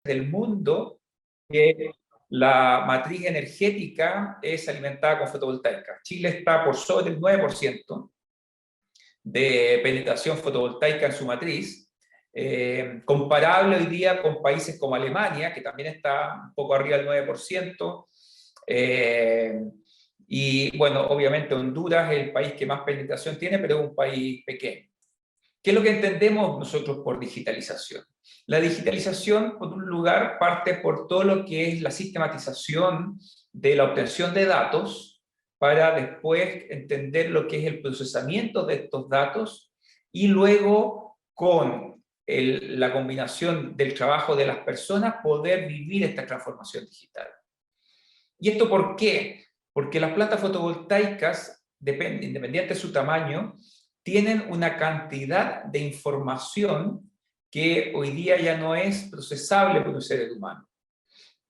del mundo que la matriz energética es alimentada con fotovoltaica. Chile está por sobre el 9% de penetración fotovoltaica en su matriz, comparable hoy día con países como Alemania, que también está un poco arriba del 9%, y bueno, obviamente Honduras es el país que más penetración tiene, pero es un país pequeño. ¿Qué es lo que entendemos nosotros por digitalización? La digitalización, por un lugar, parte por todo lo que es la sistematización de la obtención de datos para después entender lo que es el procesamiento de estos datos y luego con la combinación del trabajo de las personas poder vivir esta transformación digital. ¿Y esto por qué? Porque las plantas fotovoltaicas, independiente de su tamaño, tienen una cantidad de información que hoy día ya no es procesable por un ser humano.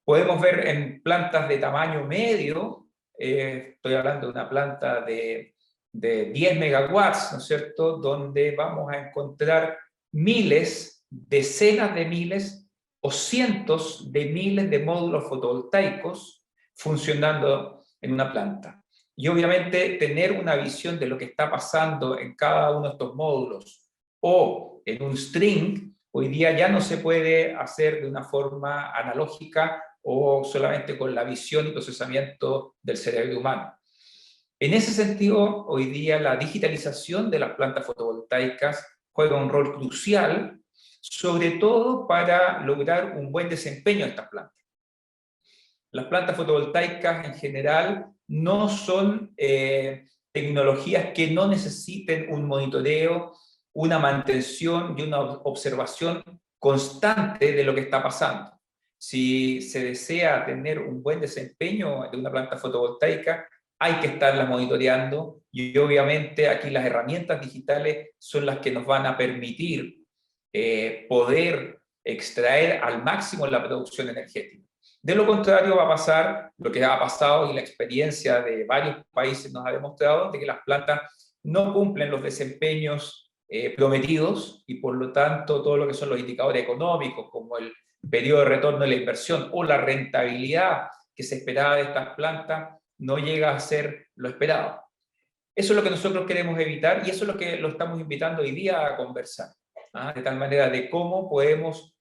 Podemos ver en plantas de tamaño medio, estoy hablando de una planta de 10 megawatts, ¿no es cierto?, donde vamos a encontrar miles, decenas de miles o cientos de miles de módulos fotovoltaicos funcionando en una planta. Y obviamente tener una visión de lo que está pasando en cada uno de estos módulos o en un string, hoy día ya no se puede hacer de una forma analógica o solamente con la visión y procesamiento del cerebro humano. En ese sentido, hoy día la digitalización de las plantas fotovoltaicas juega un rol crucial, sobre todo para lograr un buen desempeño de estas plantas. Las plantas fotovoltaicas en general no son tecnologías que no necesiten un monitoreo, una mantención y una observación constante de lo que está pasando. Si se desea tener un buen desempeño de una planta fotovoltaica, hay que estarla monitoreando y obviamente aquí las herramientas digitales son las que nos van a permitir poder extraer al máximo la producción energética. De lo contrario va a pasar lo que ha pasado y la experiencia de varios países nos ha demostrado de que las plantas no cumplen los desempeños prometidos y por lo tanto todo lo que son los indicadores económicos como el periodo de retorno de la inversión o la rentabilidad que se esperaba de estas plantas no llega a ser lo esperado. Eso es lo que nosotros queremos evitar y eso es lo que lo estamos invitando hoy día a conversar, de tal manera de cómo podemos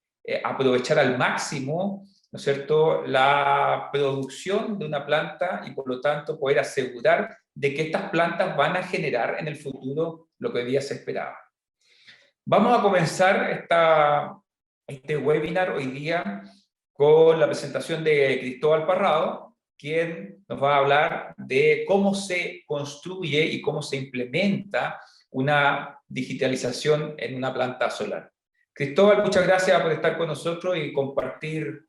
aprovechar al máximo, ¿no es cierto?, la producción de una planta y por lo tanto poder asegurar de que estas plantas van a generar en el futuro lo que hoy día se esperaba. Vamos a comenzar este webinar hoy día con la presentación de Cristóbal Parrado, quien nos va a hablar de cómo se construye y cómo se implementa una digitalización en una planta solar. Cristóbal, muchas gracias por estar con nosotros y compartir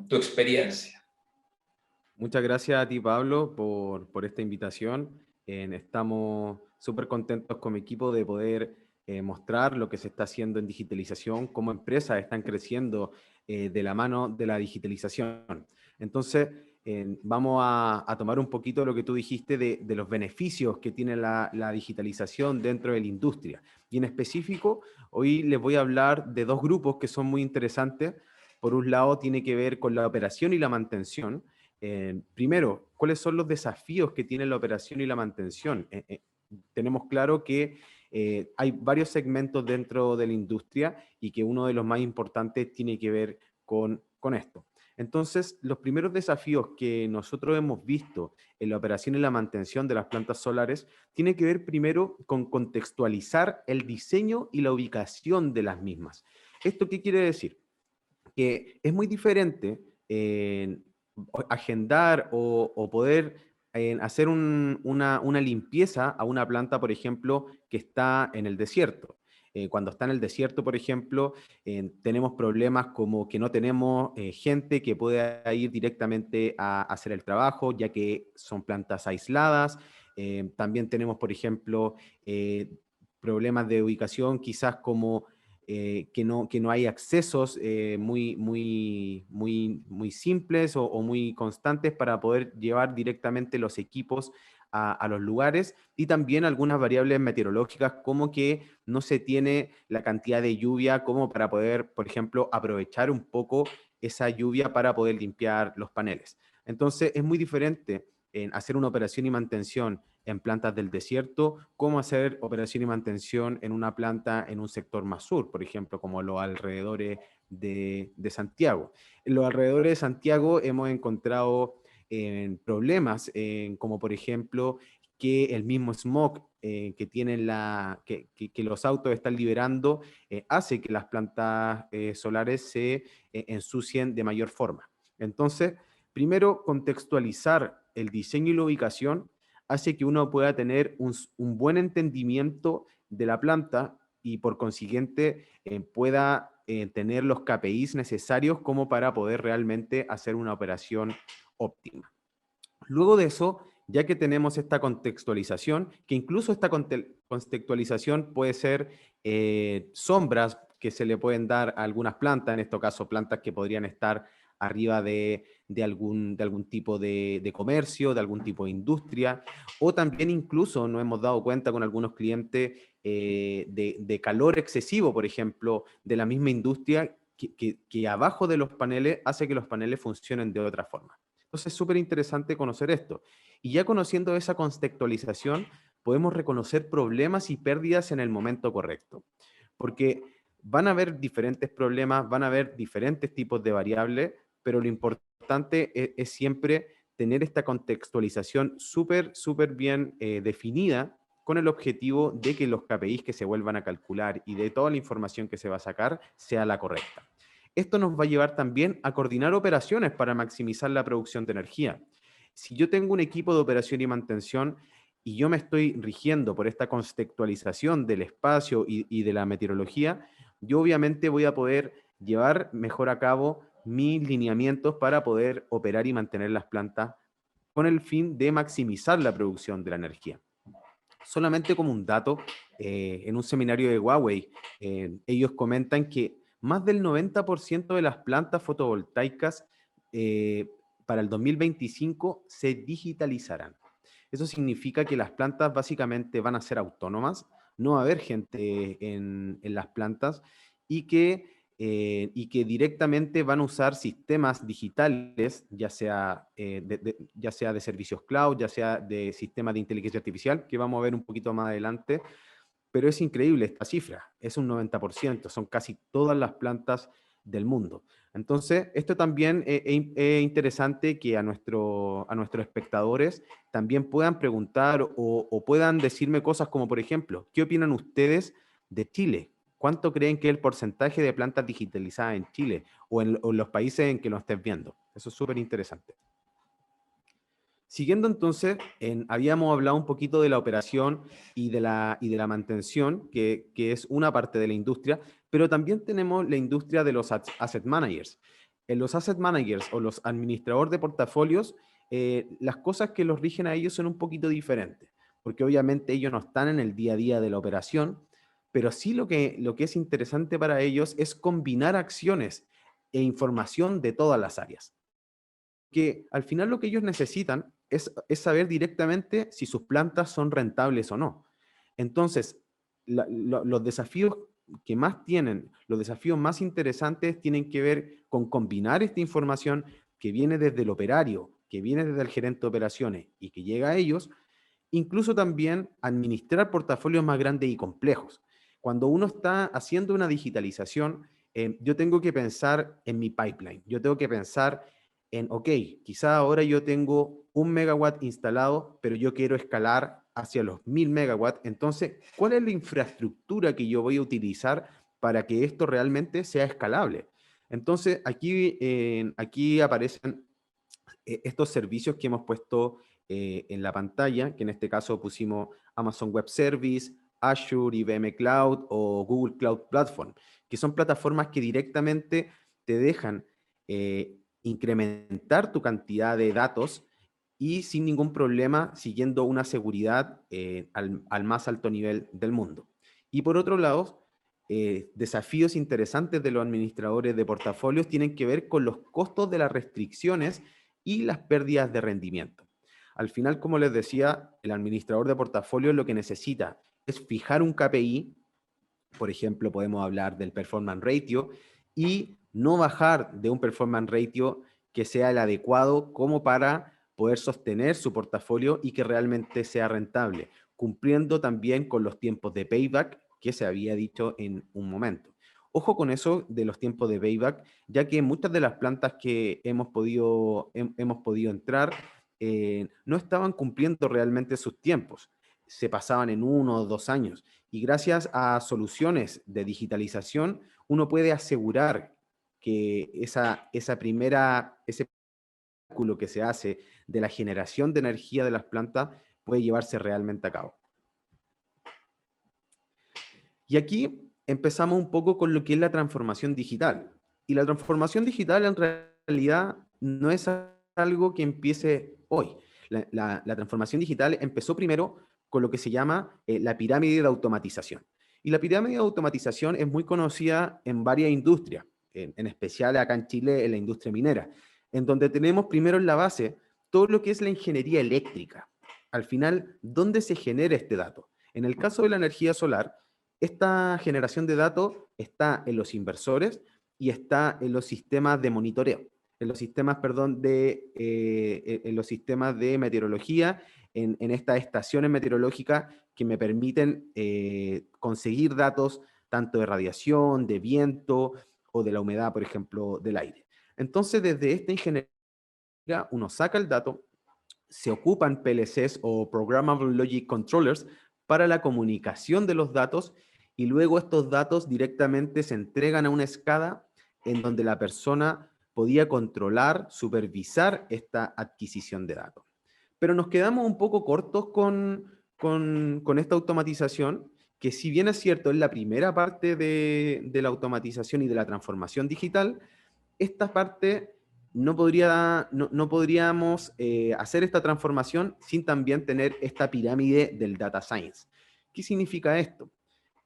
tu experiencia. Muchas gracias a ti, Pablo, por esta invitación. Estamos súper contentos con mi equipo de poder mostrar lo que se está haciendo en digitalización, cómo empresas están creciendo de la mano de la digitalización. Entonces, vamos a tomar un poquito lo que tú dijiste de los beneficios que tiene la digitalización dentro de la industria. Y en específico, hoy les voy a hablar de dos grupos que son muy interesantes. Por un lado, tiene que ver con la operación y la mantención. Primero, ¿cuáles son los desafíos que tiene la operación y la mantención? Tenemos claro que hay varios segmentos dentro de la industria y que uno de los más importantes tiene que ver con esto. Entonces, los primeros desafíos que nosotros hemos visto en la operación y la mantención de las plantas solares tiene que ver primero con contextualizar el diseño y la ubicación de las mismas. ¿Esto qué quiere decir? Que es muy diferente agendar o poder hacer una limpieza a una planta, por ejemplo, que está en el desierto. Cuando está en el desierto, por ejemplo, tenemos problemas como que no tenemos gente que pueda ir directamente a hacer el trabajo, ya que son plantas aisladas. También tenemos, por ejemplo, problemas de ubicación, quizás como que no hay accesos muy simples o muy constantes para poder llevar directamente los equipos a los lugares, y también algunas variables meteorológicas como que no se tiene la cantidad de lluvia como para poder, por ejemplo, aprovechar un poco esa lluvia para poder limpiar los paneles. Entonces es muy diferente en hacer una operación y mantención en plantas del desierto, como hacer operación y mantención en una planta en un sector más sur, por ejemplo, como los alrededores de Santiago. En los alrededores de Santiago hemos encontrado problemas, como por ejemplo que el mismo smog que tienen que los autos están liberando hace que las plantas solares se ensucien de mayor forma. Entonces, primero, contextualizar el diseño y la ubicación hace que uno pueda tener un buen entendimiento de la planta y por consiguiente pueda tener los KPIs necesarios como para poder realmente hacer una operación óptima. Luego de eso, ya que tenemos esta contextualización, que incluso esta contextualización puede ser sombras que se le pueden dar a algunas plantas, en este caso plantas que podrían estar arriba de algún tipo de comercio, de algún tipo de industria, o también incluso nos hemos dado cuenta con algunos clientes de calor excesivo, por ejemplo, de la misma industria, que abajo de los paneles hace que los paneles funcionen de otra forma. Entonces es súper interesante conocer esto. Y ya conociendo esa contextualización, podemos reconocer problemas y pérdidas en el momento correcto. Porque van a haber diferentes problemas, van a haber diferentes tipos de variables, pero lo importante es siempre tener esta contextualización súper bien definida con el objetivo de que los KPIs que se vuelvan a calcular y de toda la información que se va a sacar sea la correcta. Esto nos va a llevar también a coordinar operaciones para maximizar la producción de energía. Si yo tengo un equipo de operación y mantención y yo me estoy rigiendo por esta contextualización del espacio y de la meteorología, yo obviamente voy a poder llevar mejor a cabo mis lineamientos para poder operar y mantener las plantas con el fin de maximizar la producción de la energía. Solamente como un dato, en un seminario de Huawei, ellos comentan que más del 90% de las plantas fotovoltaicas eh, para el 2025 se digitalizarán. Eso significa que las plantas básicamente van a ser autónomas, no va a haber gente en las plantas y que directamente van a usar sistemas digitales, ya sea de servicios cloud, ya sea de sistemas de inteligencia artificial, que vamos a ver un poquito más adelante, pero es increíble esta cifra, es un 90%, son casi todas las plantas del mundo. Entonces, esto también es interesante que a nuestros espectadores también puedan preguntar o puedan decirme cosas como, por ejemplo, ¿qué opinan ustedes de Chile? ¿Cuánto creen que es el porcentaje de plantas digitalizadas en Chile o en los países en que lo estés viendo? Eso es súper interesante. Siguiendo entonces, habíamos hablado un poquito de la operación y de la mantención, que es una parte de la industria, pero también tenemos la industria de los asset managers. En los asset managers o los administradores de portafolios, las cosas que los rigen a ellos son un poquito diferentes, porque obviamente ellos no están en el día a día de la operación, pero sí lo que es interesante para ellos es combinar acciones e información de todas las áreas, que al final lo que ellos necesitan es saber directamente si sus plantas son rentables o no. Entonces, los desafíos que más tienen, los desafíos más interesantes tienen que ver con combinar esta información que viene desde el operario, que viene desde el gerente de operaciones y que llega a ellos, incluso también administrar portafolios más grandes y complejos. Cuando uno está haciendo una digitalización, yo tengo que pensar en mi pipeline, yo tengo que pensar ok, quizá ahora yo tengo 1 megawatt instalado, pero yo quiero escalar hacia los 1000 megawatts. Entonces, ¿cuál es la infraestructura que yo voy a utilizar para que esto realmente sea escalable? Entonces, aquí aparecen estos servicios que hemos puesto en la pantalla, que en este caso pusimos Amazon Web Service, Azure, IBM Cloud o Google Cloud Platform, que son plataformas que directamente te dejan incrementar tu cantidad de datos y sin ningún problema siguiendo una seguridad al más alto nivel del mundo. Y por otro lado, desafíos interesantes de los administradores de portafolios tienen que ver con los costos de las restricciones y las pérdidas de rendimiento. Al final, como les decía, el administrador de portafolio lo que necesita es fijar un KPI. Por ejemplo, podemos hablar del performance ratio y no bajar de un performance ratio que sea el adecuado como para poder sostener su portafolio y que realmente sea rentable, cumpliendo también con los tiempos de payback que se había dicho en un momento. Ojo con eso de los tiempos de payback, ya que muchas de las plantas que hemos podido entrar no estaban cumpliendo realmente sus tiempos. Se pasaban en 1 o 2 años. Y gracias a soluciones de digitalización, uno puede asegurar que ese cálculo que se hace de la generación de energía de las plantas puede llevarse realmente a cabo. Y aquí empezamos un poco con lo que es la transformación digital. Y la transformación digital en realidad no es algo que empiece hoy. La transformación digital empezó primero con lo que se llama la pirámide de automatización. Y la pirámide de automatización es muy conocida en varias industrias, en especial acá en Chile en la industria minera, en donde tenemos primero en la base todo lo que es la ingeniería eléctrica. Al final, ¿dónde se genera este dato? En el caso de la energía solar, esta generación de datos está en los inversores y está en los sistemas de monitoreo, en los sistemas, perdón, en los sistemas de meteorología, en estas estaciones meteorológicas que me permiten conseguir datos tanto de radiación, de viento o de la humedad, por ejemplo, del aire. Entonces, desde esta ingeniería, uno saca el dato, se ocupan PLCs o Programmable Logic Controllers para la comunicación de los datos y luego estos datos directamente se entregan a una escala en donde la persona podía controlar, supervisar esta adquisición de datos. Pero nos quedamos un poco cortos con esta automatización, que si bien es cierto, es la primera parte de la automatización y de la transformación digital, esta parte no podríamos hacer esta transformación sin también tener esta pirámide del data science. ¿Qué significa esto?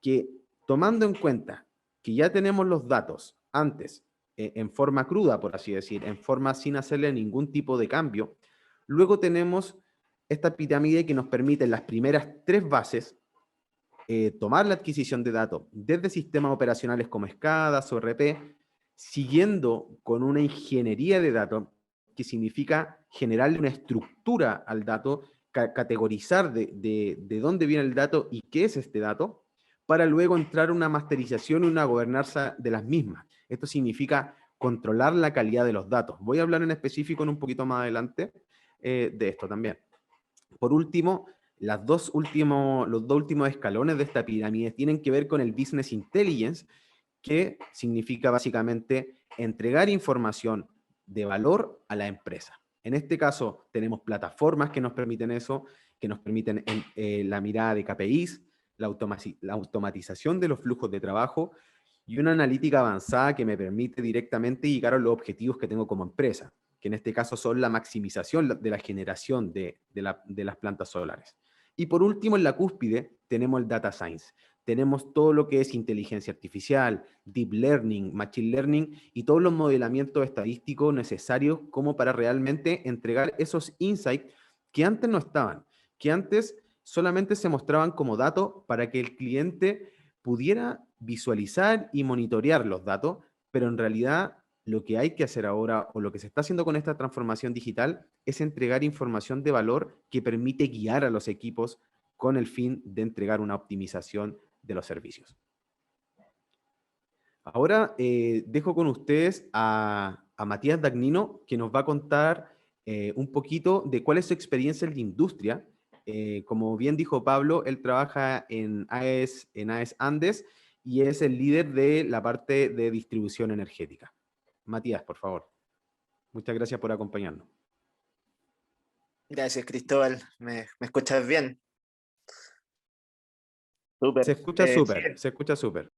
Que tomando en cuenta que ya tenemos los datos antes en forma cruda, por así decir, en forma sin hacerle ningún tipo de cambio, luego tenemos esta pirámide que nos permite en las primeras 3 bases tomar la adquisición de datos desde sistemas operacionales como SCADA o RP, siguiendo con una ingeniería de datos que significa generarle una estructura al dato, categorizar de dónde viene el dato y qué es este dato, para luego entrar a una masterización y una gobernanza de las mismas. Esto significa controlar la calidad de los datos. Voy a hablar en específico en un poquito más adelante de esto también. Por último, los dos últimos escalones de esta pirámide tienen que ver con el business intelligence, que significa básicamente entregar información de valor a la empresa. En este caso, tenemos plataformas que nos permiten eso, que nos permiten la mirada de KPIs, la automatización de los flujos de trabajo y una analítica avanzada que me permite directamente llegar a los objetivos que tengo como empresa, que en este caso son la maximización de la generación de las plantas solares. Y por último, en la cúspide, tenemos el data science. Tenemos todo lo que es inteligencia artificial, deep learning, machine learning y todos los modelamientos estadísticos necesarios como para realmente entregar esos insights que antes no estaban, que antes solamente se mostraban como datos para que el cliente pudiera visualizar y monitorear los datos, pero en realidad lo que hay que hacer ahora o lo que se está haciendo con esta transformación digital es entregar información de valor que permite guiar a los equipos con el fin de entregar una optimización de los servicios. Ahora dejo con ustedes a Matías Dagnino, que nos va a contar un poquito de cuál es su experiencia en la industria. Como bien dijo Pablo, él trabaja en AES Andes y es el líder de la parte de distribución energética. Matías, por favor. Muchas gracias por acompañarnos. Gracias, Cristóbal. ¿Me escuchas bien? Súper. Se escucha Sí, súper, se escucha súper.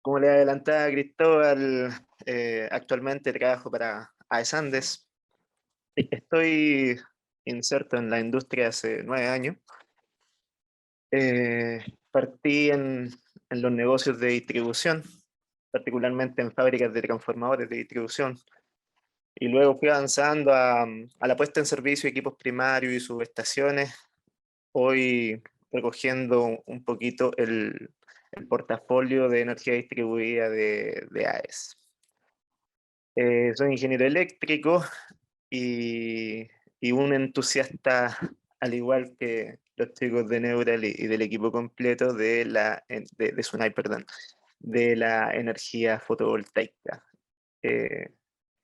como le adelantaba a Cristóbal, actualmente trabajo para AES Andes. Estoy inserto en la industria hace 9 años. Partí en los negocios de distribución, particularmente en fábricas de transformadores de distribución, Y luego fui avanzando a la puesta en servicio de equipos primarios y subestaciones, hoy recogiendo un poquito el portafolio de energía distribuida de AES. Soy ingeniero eléctrico y, y un entusiasta, al igual que los chicos de Neural y del equipo completo de Sunai, perdón, de la energía fotovoltaica.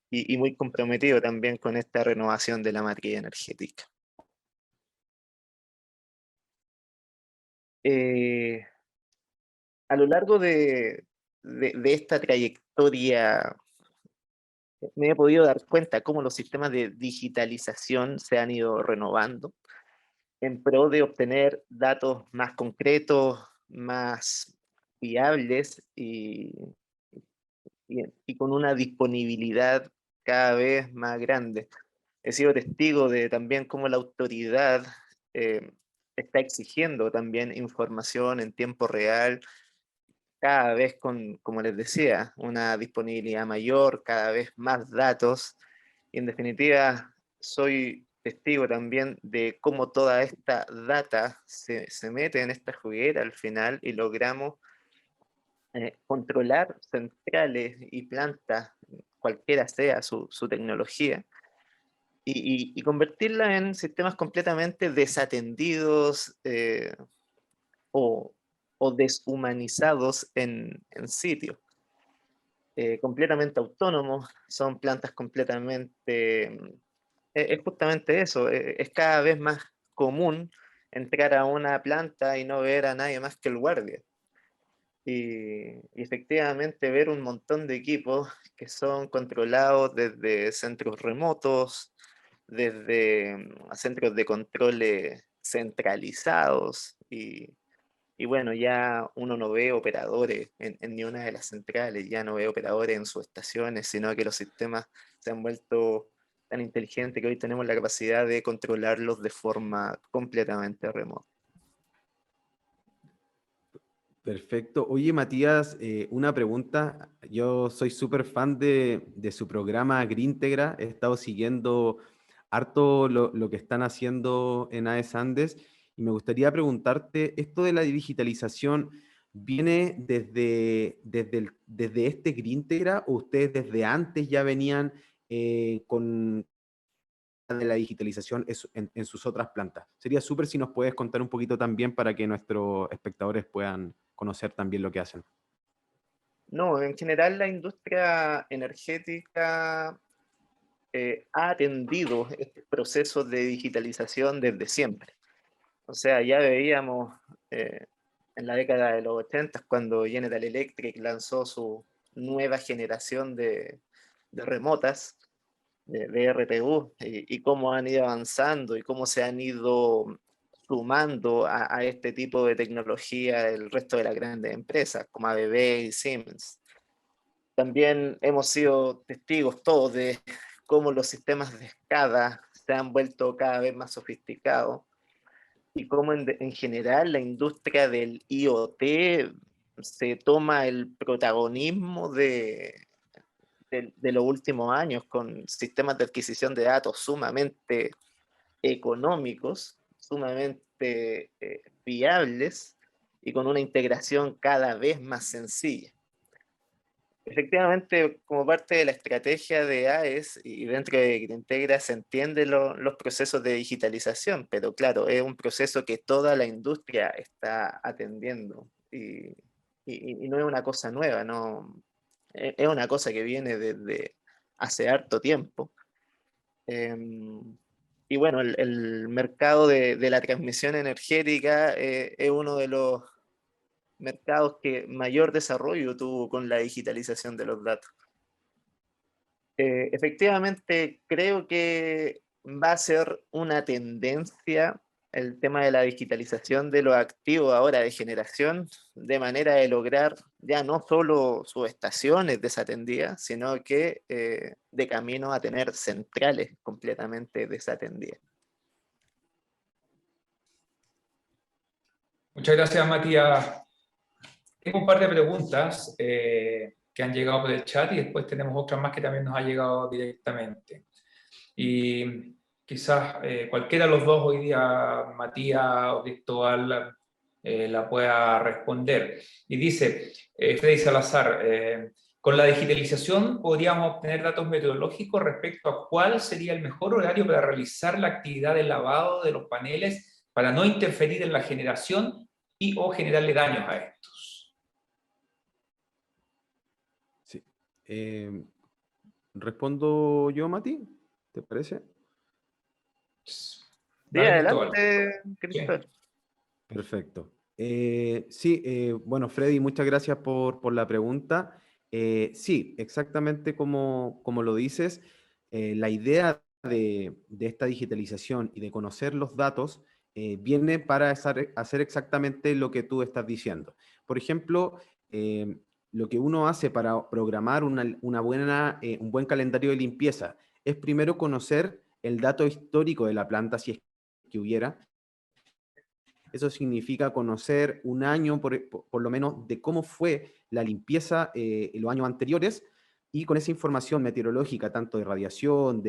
Y muy comprometido también con esta renovación de la matriz energética. A lo largo de esta trayectoria me he podido dar cuenta cómo los sistemas de digitalización se han ido renovando en pro de obtener datos más concretos, más fiables y con una disponibilidad cada vez más grande. He sido testigo de también cómo la autoridad eh, está exigiendo también información en tiempo real, cada vez con, como les decía, una disponibilidad mayor, cada vez más datos. Y en definitiva, soy testigo también de cómo toda esta data se mete en esta juguera al final y logramos controlar centrales y plantas, cualquiera sea su tecnología, y convertirla en sistemas completamente desatendidos o, o deshumanizados en sitio. Completamente autónomos, son plantas completamente... es justamente eso, es cada vez más común entrar a una planta y no ver a nadie más que el guardia. Y efectivamente ver un montón de equipos que son controlados desde centros remotos, desde centros de controles centralizados y bueno, ya uno no ve operadores en ni una de las centrales, ya no ve operadores en sus estaciones, sino que los sistemas se han vuelto tan inteligentes que hoy tenemos la capacidad de controlarlos de forma completamente remota. Perfecto. Oye, Matías, una pregunta. Yo soy súper fan de su programa Greentegra. He estado siguiendo harto lo que están haciendo en AES Andes y me gustaría preguntarte, ¿esto de la digitalización viene desde este Greentegra o ustedes desde antes ya venían con de la digitalización en sus otras plantas? Sería súper si nos puedes contar un poquito también para que nuestros espectadores puedan conocer también lo que hacen. No, en general la industria energética ha atendido este proceso de digitalización desde siempre. O sea, ya veíamos eh, en la década de los 80 cuando General Electric lanzó su nueva generación de remotas, de RTU, y cómo han ido avanzando y cómo se han ido sumando a este tipo de tecnología el resto de las grandes empresas, como ABB y Siemens. También hemos sido testigos todos de cómo los sistemas de SCADA se han vuelto cada vez más sofisticados y cómo en general la industria del IoT se toma el protagonismo de los últimos años con sistemas de adquisición de datos sumamente económicos, sumamente viables y con una integración cada vez más sencilla. Efectivamente, como parte de la estrategia de AES y dentro de Greentegra se entienden los procesos de digitalización, pero claro, es un proceso que toda la industria está atendiendo y no es una cosa nueva, no, es una cosa que viene desde hace harto tiempo. Y bueno, el mercado de la transmisión energética es uno de los mercados que mayor desarrollo tuvo con la digitalización de los datos. Efectivamente, creo que va a ser una tendencia el tema de la digitalización de los activos ahora de generación, de manera de lograr ya no solo subestaciones desatendidas, sino que de camino a tener centrales completamente desatendidas. Muchas gracias, Matías. Tengo un par de preguntas. que han llegado por el chat y después tenemos otras más que también nos ha llegado directamente. Y quizás cualquiera de los dos hoy día, Matías o Cristóbal, la pueda responder. Y dice Freddy Salazar, con la digitalización podríamos obtener datos meteorológicos respecto a cuál sería el mejor horario para realizar la actividad de lavado de los paneles para no interferir en la generación y o generarle daños a estos. Sí. ¿Respondo yo, Mati? ¿Te parece? Sí, Dale, Cristóbal. adelante, Sí. Cristóbal. Perfecto. Sí, bueno, Freddy, muchas gracias por la pregunta. Sí, exactamente como lo dices, la idea de esta digitalización y de conocer los datos viene para hacer exactamente lo que tú estás diciendo. Por ejemplo, lo que uno hace para programar un buen calendario de limpieza es primero conocer el dato histórico de la planta, si es que hubiera. Eso significa conocer un año, por lo menos, de cómo fue la limpieza en los años anteriores, y con esa información meteorológica, tanto de radiación,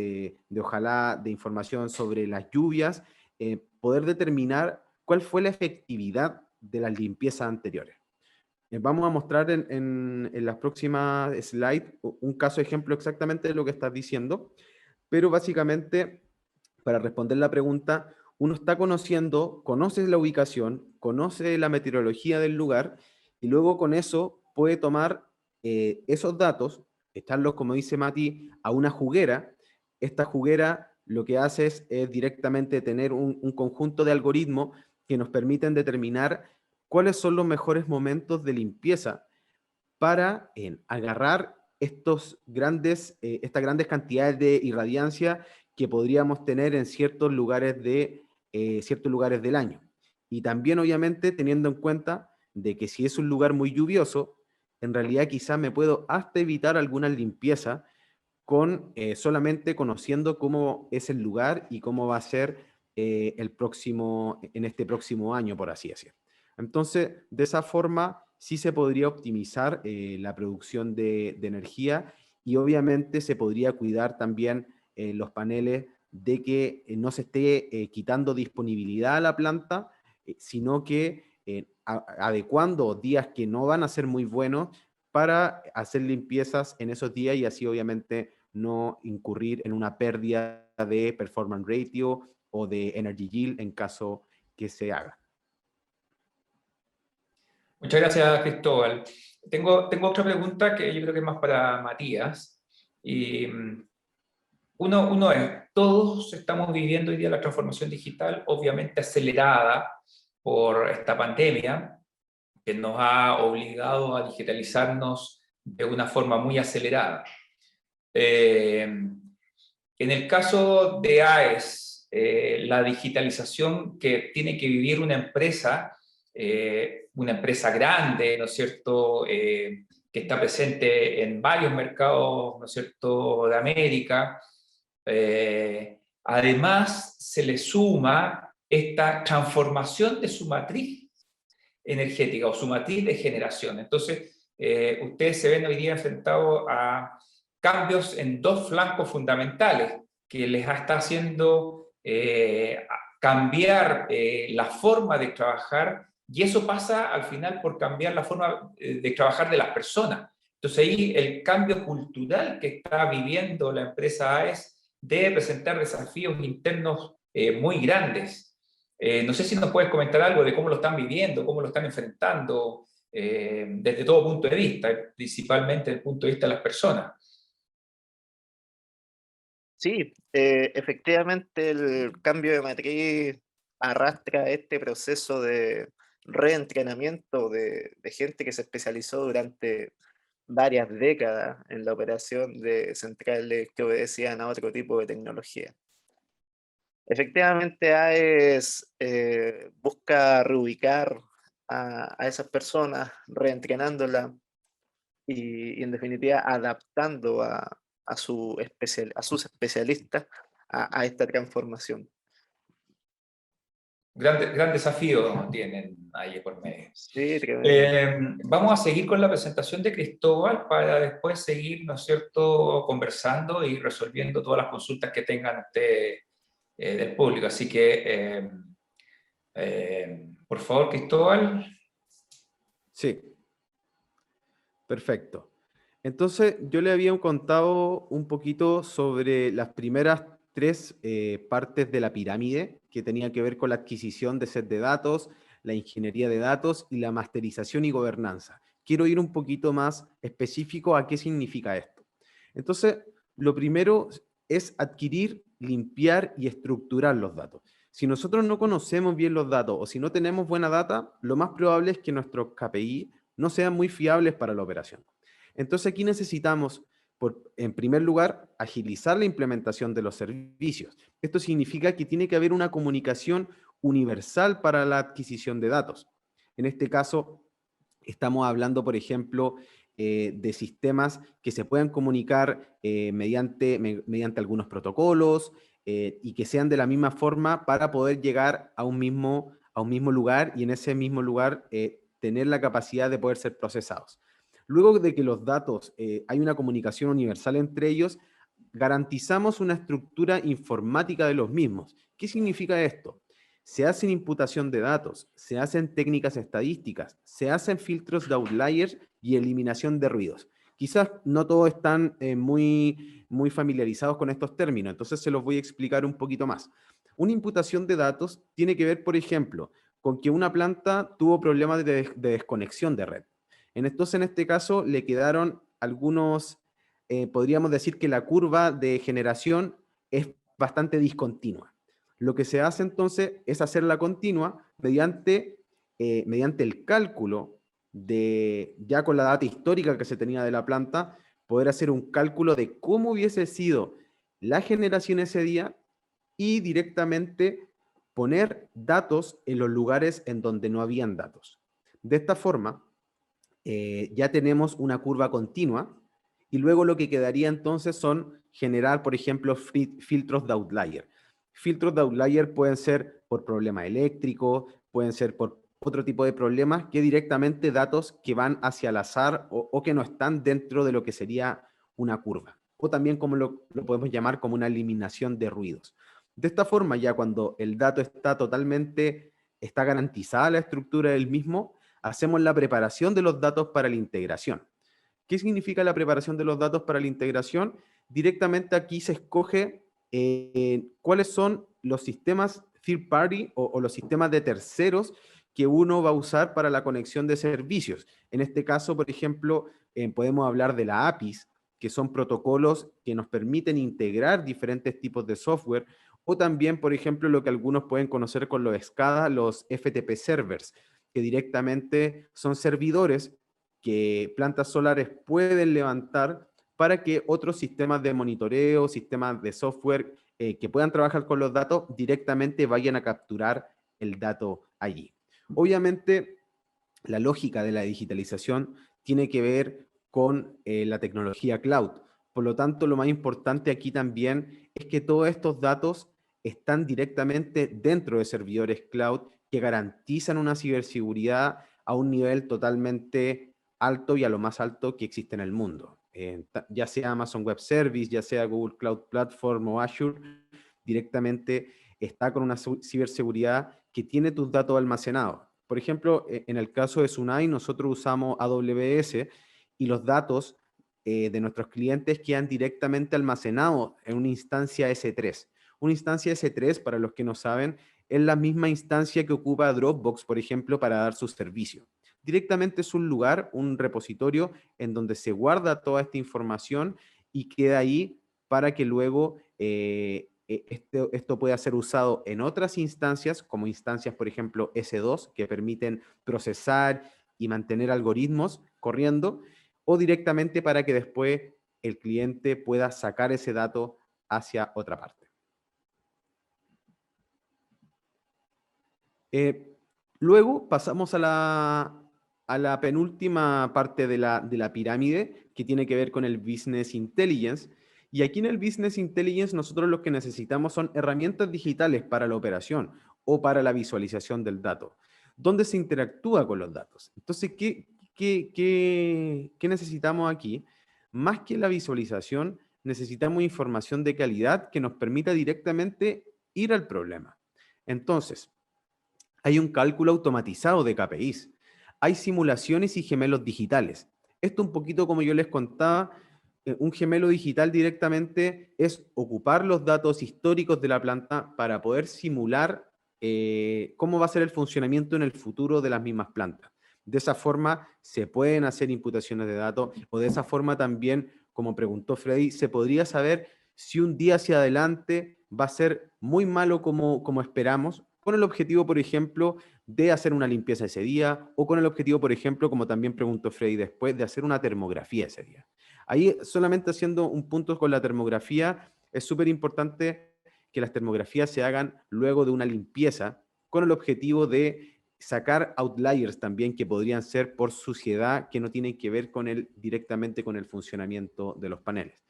ojalá de información sobre las lluvias, poder determinar cuál fue la efectividad de las limpiezas anteriores. Vamos a mostrar en las próximas slides un caso ejemplo exactamente de lo que estás diciendo, pero básicamente, para responder la pregunta, uno está conoce la ubicación, conoce la meteorología del lugar, y luego con eso puede tomar esos datos, echarlos, como dice Mati, a una juguera. Esta juguera lo que hace es directamente tener un conjunto de algoritmos que nos permiten determinar cuáles son los mejores momentos de limpieza para agarrar estas grandes cantidades de irradiancia que podríamos tener en ciertos lugares del año. Y también, obviamente, teniendo en cuenta de que si es un lugar muy lluvioso, en realidad quizás me puedo hasta evitar alguna limpieza solamente conociendo cómo es el lugar y cómo va a ser en este próximo año, por así decirlo. Entonces, de esa forma sí se podría optimizar la producción de energía, y obviamente se podría cuidar también los paneles de que no se esté quitando disponibilidad a la planta, sino que adecuando días que no van a ser muy buenos para hacer limpiezas en esos días, y así obviamente no incurrir en una pérdida de performance ratio o de energy yield en caso que se haga. Muchas gracias, Cristóbal. Tengo otra pregunta que yo creo que es más para Matías. Y uno es, todos estamos viviendo hoy día la transformación digital, obviamente acelerada por esta pandemia, que nos ha obligado a digitalizarnos de una forma muy acelerada. En el caso de AES, la digitalización que tiene que vivir una empresa grande, ¿no es cierto?, que está presente en varios mercados, ¿no es cierto?, de América. Además, se le suma esta transformación de su matriz energética o su matriz de generación. Entonces, ustedes se ven hoy día enfrentados a cambios en dos flancos fundamentales que les está haciendo cambiar la forma de trabajar, y eso pasa al final por cambiar la forma de trabajar de las personas. Entonces ahí el cambio cultural que está viviendo la empresa AES debe presentar desafíos internos muy grandes. No sé si nos puedes comentar algo de cómo lo están viviendo, cómo lo están enfrentando desde todo punto de vista, principalmente desde el punto de vista de las personas. Sí, efectivamente el cambio de matriz arrastra este proceso de reentrenamiento de gente que se especializó durante varias décadas en la operación de centrales que obedecían a otro tipo de tecnología. Efectivamente, AES busca reubicar a esas personas, reentrenándolas y en definitiva adaptando a sus especialistas a esta transformación. gran desafío tienen ahí por medio. Sí, tremendo. Vamos a seguir con la presentación de Cristóbal para después seguir, ¿no es cierto?, conversando y resolviendo todas las consultas que tengan ustedes del público. Así que, por favor, Cristóbal. Sí, perfecto. Entonces, yo le había contado un poquito sobre las primeras tres partes de la pirámide que tenían que ver con la adquisición de set de datos, la ingeniería de datos y la masterización y gobernanza. Quiero ir un poquito más específico a qué significa esto. Entonces, lo primero es adquirir, limpiar y estructurar los datos. Si nosotros no conocemos bien los datos o si no tenemos buena data, lo más probable es que nuestros KPI no sean muy fiables para la operación. Entonces aquí necesitamos, en primer lugar, agilizar la implementación de los servicios. Esto significa que tiene que haber una comunicación universal para la adquisición de datos. En este caso, estamos hablando, por ejemplo, de sistemas que se puedan comunicar mediante algunos protocolos y que sean de la misma forma para poder llegar a un mismo lugar y en ese mismo lugar tener la capacidad de poder ser procesados. Luego de que los datos hay una comunicación universal entre ellos, garantizamos una estructura informática de los mismos. ¿Qué significa esto? Se hacen imputación de datos, se hacen técnicas estadísticas, se hacen filtros de outliers y eliminación de ruidos. Quizás no todos están muy familiarizados con estos términos, entonces se los voy a explicar un poquito más. Una imputación de datos tiene que ver, por ejemplo, con que una planta tuvo problemas de desconexión de red. Entonces, en este caso, le quedaron algunos, podríamos decir que la curva de generación es bastante discontinua. Lo que se hace entonces es hacerla continua mediante el cálculo ya con la data histórica que se tenía de la planta, poder hacer un cálculo de cómo hubiese sido la generación ese día y directamente poner datos en los lugares en donde no habían datos. De esta forma, ya tenemos una curva continua y luego lo que quedaría entonces son generar, por ejemplo, filtros de outlier. Filtros de outlier pueden ser por problema eléctrico, pueden ser por otro tipo de problemas que directamente datos que van hacia el azar o que no están dentro de lo que sería una curva. O también como lo podemos llamar como una eliminación de ruidos. De esta forma, ya cuando el dato está garantizada la estructura del mismo, hacemos la preparación de los datos para la integración. ¿Qué significa la preparación de los datos para la integración? Directamente aquí se escoge cuáles son los sistemas third party o los sistemas de terceros que uno va a usar para la conexión de servicios. En este caso, por ejemplo, podemos hablar de la APIs, que son protocolos que nos permiten integrar diferentes tipos de software, o también, por ejemplo, lo que algunos pueden conocer con los SCADA, los FTP servers, que directamente son servidores que plantas solares pueden levantar para que otros sistemas de monitoreo, sistemas de software que puedan trabajar con los datos directamente vayan a capturar el dato allí. Obviamente, la lógica de la digitalización tiene que ver con la tecnología cloud. Por lo tanto, lo más importante aquí también es que todos estos datos están directamente dentro de servidores cloud que garantizan una ciberseguridad a un nivel totalmente alto y a lo más alto que existe en el mundo. Ya sea Amazon Web Service, ya sea Google Cloud Platform o Azure, directamente está con una ciberseguridad que tiene tus datos almacenados. Por ejemplo, en el caso de Sunai, nosotros usamos AWS y los datos de nuestros clientes quedan directamente almacenados en una instancia S3. Una instancia S3, para los que no saben, es la misma instancia que ocupa Dropbox, por ejemplo, para dar sus servicios. Directamente es un lugar, un repositorio en donde se guarda toda esta información y queda ahí para que luego esto pueda ser usado en otras instancias, como instancias, por ejemplo, S2, que permiten procesar y mantener algoritmos corriendo, o directamente para que después el cliente pueda sacar ese dato hacia otra parte. Luego pasamos a la penúltima parte de la pirámide, que tiene que ver con el Business Intelligence. Y aquí en el Business Intelligence nosotros lo que necesitamos son herramientas digitales para la operación o para la visualización del dato. ¿Dónde se interactúa con los datos? Entonces, ¿qué necesitamos aquí? Más que la visualización, necesitamos información de calidad que nos permita directamente ir al problema. Entonces, hay un cálculo automatizado de KPIs. Hay simulaciones y gemelos digitales. Esto un poquito como yo les contaba, un gemelo digital directamente es ocupar los datos históricos de la planta para poder simular cómo va a ser el funcionamiento en el futuro de las mismas plantas. De esa forma se pueden hacer imputaciones de datos o de esa forma también, como preguntó Freddy, se podría saber si un día hacia adelante va a ser muy malo como esperamos, con el objetivo, por ejemplo, de hacer una limpieza ese día o con el objetivo, por ejemplo, como también preguntó Freddy después, de hacer una termografía ese día. Ahí solamente haciendo un punto con la termografía, es súper importante que las termografías se hagan luego de una limpieza con el objetivo de sacar outliers también que podrían ser por suciedad que no tienen que ver directamente con el funcionamiento de los paneles.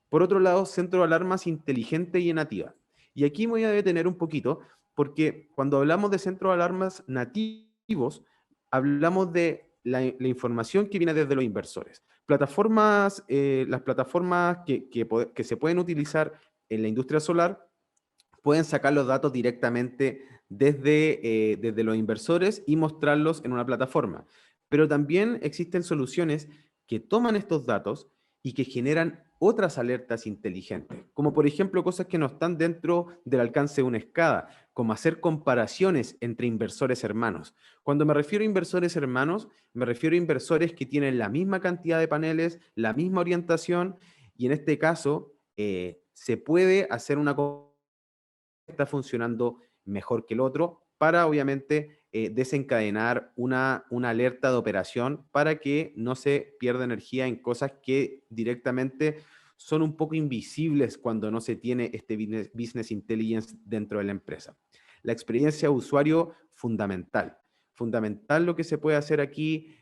Por otro lado, centro de alarmas inteligente y nativa. Y aquí me voy a detener un poquito porque cuando hablamos de centro de alarmas nativos, hablamos de la información que viene desde los inversores. Las plataformas que se pueden utilizar en la industria solar pueden sacar los datos directamente desde los inversores y mostrarlos en una plataforma. Pero también existen soluciones que toman estos datos y que generan otras alertas inteligentes, como por ejemplo cosas que no están dentro del alcance de una escala, como hacer comparaciones entre inversores hermanos. Cuando me refiero a inversores hermanos, me refiero a inversores que tienen la misma cantidad de paneles, la misma orientación, y en este caso se puede hacer una está funcionando mejor que el otro para obviamente desencadenar una alerta de operación para que no se pierda energía en cosas que directamente son un poco invisibles cuando no se tiene este business intelligence dentro de la empresa. La experiencia de usuario, fundamental. Fundamental lo que se puede hacer aquí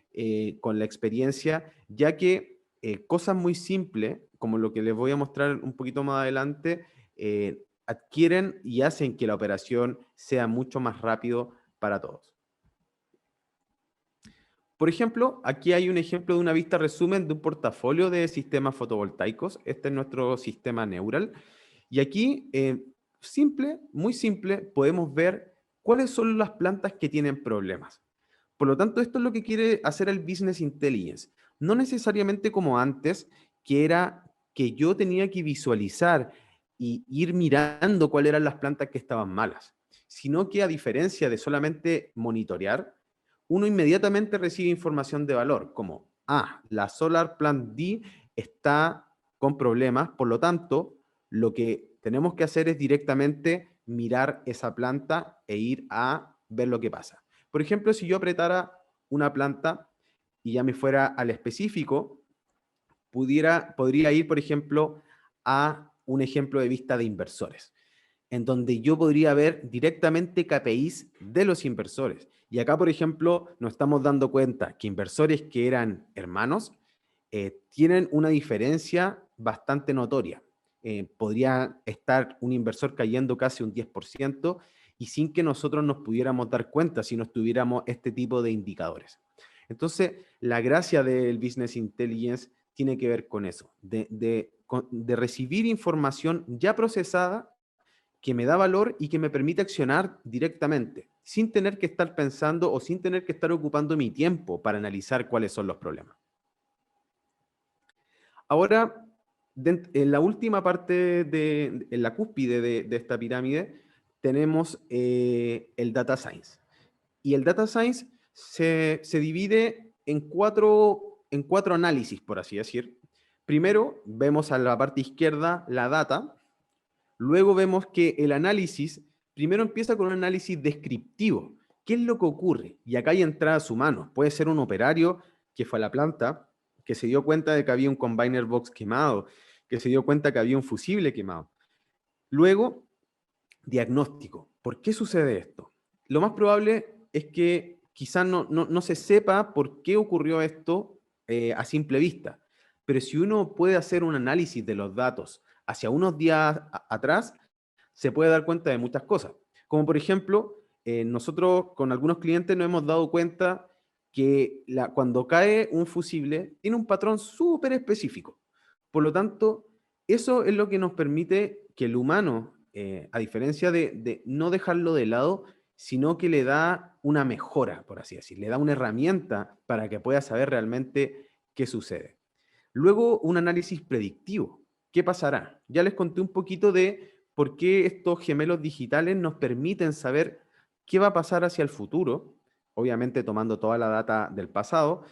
con la experiencia, ya que cosas muy simples, como lo que les voy a mostrar un poquito más adelante, adquieren y hacen que la operación sea mucho más rápido para todos. Por ejemplo, aquí hay un ejemplo de una vista resumen de un portafolio de sistemas fotovoltaicos. Este es nuestro sistema Neural. Y aquí, muy simple, podemos ver cuáles son las plantas que tienen problemas. Por lo tanto, esto es lo que quiere hacer el Business Intelligence. No necesariamente como antes, que era que yo tenía que visualizar y ir mirando cuáles eran las plantas que estaban malas, sino que a diferencia de solamente monitorear, uno inmediatamente recibe información de valor, como, la Solar Plant D está con problemas, por lo tanto, lo que tenemos que hacer es directamente mirar esa planta e ir a ver lo que pasa. Por ejemplo, si yo apretara una planta y ya me fuera al específico, podría ir, por ejemplo, a un ejemplo de vista de inversores, en donde yo podría ver directamente KPIs de los inversores. Y acá, por ejemplo, nos estamos dando cuenta que inversores que eran hermanos tienen una diferencia bastante notoria. Podría estar un inversor cayendo casi un 10% y sin que nosotros nos pudiéramos dar cuenta si no tuviéramos este tipo de indicadores. Entonces, la gracia del Business Intelligence tiene que ver con eso, de recibir información ya procesada que me da valor y que me permite accionar directamente, sin tener que estar pensando o sin tener que estar ocupando mi tiempo para analizar cuáles son los problemas. Ahora, en la última parte, en la cúspide de esta pirámide, tenemos el Data Science. Y el Data Science se divide en cuatro análisis, por así decir. Primero, vemos a la parte izquierda la data. Luego vemos que el análisis, primero empieza con un análisis descriptivo. ¿Qué es lo que ocurre? Y acá hay entradas humanos. Puede ser un operario que fue a la planta, que se dio cuenta de que había un combiner box quemado, que se dio cuenta que había un fusible quemado. Luego, diagnóstico. ¿Por qué sucede esto? Lo más probable es que quizás no se sepa por qué ocurrió esto a simple vista. Pero si uno puede hacer un análisis de los datos hacia unos días atrás, se puede dar cuenta de muchas cosas. Como por ejemplo, nosotros con algunos clientes nos hemos dado cuenta que cuando cae un fusible tiene un patrón súper específico. Por lo tanto, eso es lo que nos permite que el humano, a diferencia de no dejarlo de lado, sino que le da una mejora, por así decir, le da una herramienta para que pueda saber realmente qué sucede. Luego, un análisis predictivo. ¿Qué pasará? Ya les conté un poquito de por qué estos gemelos digitales nos permiten saber qué va a pasar hacia el futuro, obviamente tomando toda la data del pasado,